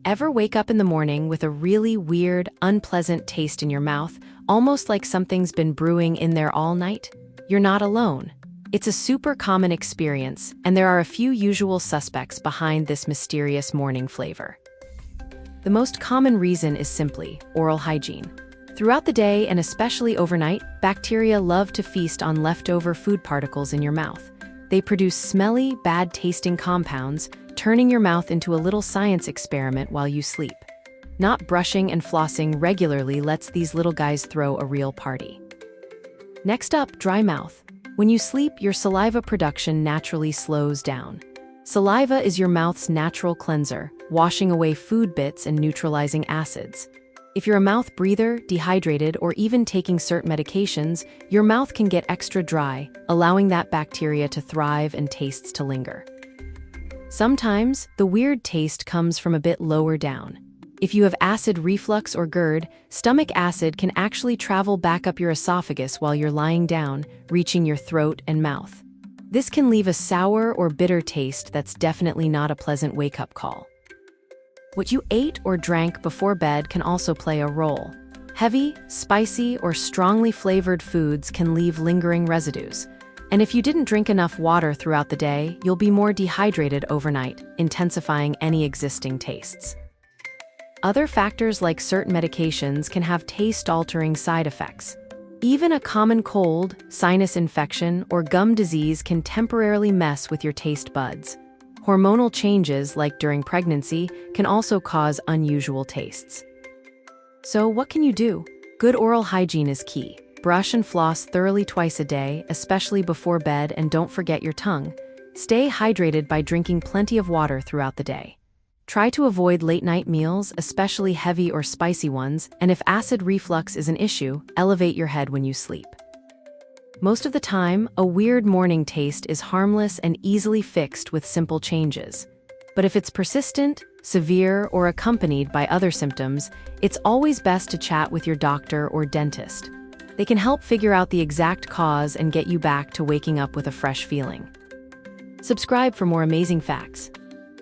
Ever wake up in the morning with a really weird, unpleasant taste in your mouth, almost like something's been brewing in there all night? You're not alone. It's a super common experience, and there are a few usual suspects behind this mysterious morning flavor. The most common reason is simply oral hygiene. Throughout the day, and especially overnight, bacteria love to feast on leftover food particles in your mouth. They produce smelly, bad-tasting compounds, turning your mouth into a little science experiment while you sleep. Not brushing and flossing regularly lets these little guys throw a real party. Next up, dry mouth. When you sleep, your saliva production naturally slows down. Saliva is your mouth's natural cleanser, washing away food bits and neutralizing acids. If you're a mouth breather, dehydrated, or even taking certain medications, your mouth can get extra dry, allowing that bacteria to thrive and tastes to linger. Sometimes, the weird taste comes from a bit lower down. If you have acid reflux or GERD, stomach acid can actually travel back up your esophagus while you're lying down, reaching your throat and mouth. This can leave a sour or bitter taste that's definitely not a pleasant wake-up call. What you ate or drank before bed can also play a role. Heavy, spicy, or strongly flavored foods can leave lingering residues. And if you didn't drink enough water throughout the day, you'll be more dehydrated overnight, intensifying any existing tastes. Other factors like certain medications can have taste-altering side effects. Even a common cold, sinus infection, or gum disease can temporarily mess with your taste buds. Hormonal changes, like during pregnancy, can also cause unusual tastes. So what can you do? Good oral hygiene is key. Brush and floss thoroughly twice a day, especially before bed, and don't forget your tongue. Stay hydrated by drinking plenty of water throughout the day. Try to avoid late-night meals, especially heavy or spicy ones, and if acid reflux is an issue, elevate your head when you sleep. Most of the time, a weird morning taste is harmless and easily fixed with simple changes. But if it's persistent, severe, or accompanied by other symptoms, it's always best to chat with your doctor or dentist. They can help figure out the exact cause and get you back to waking up with a fresh feeling. Subscribe for more amazing facts.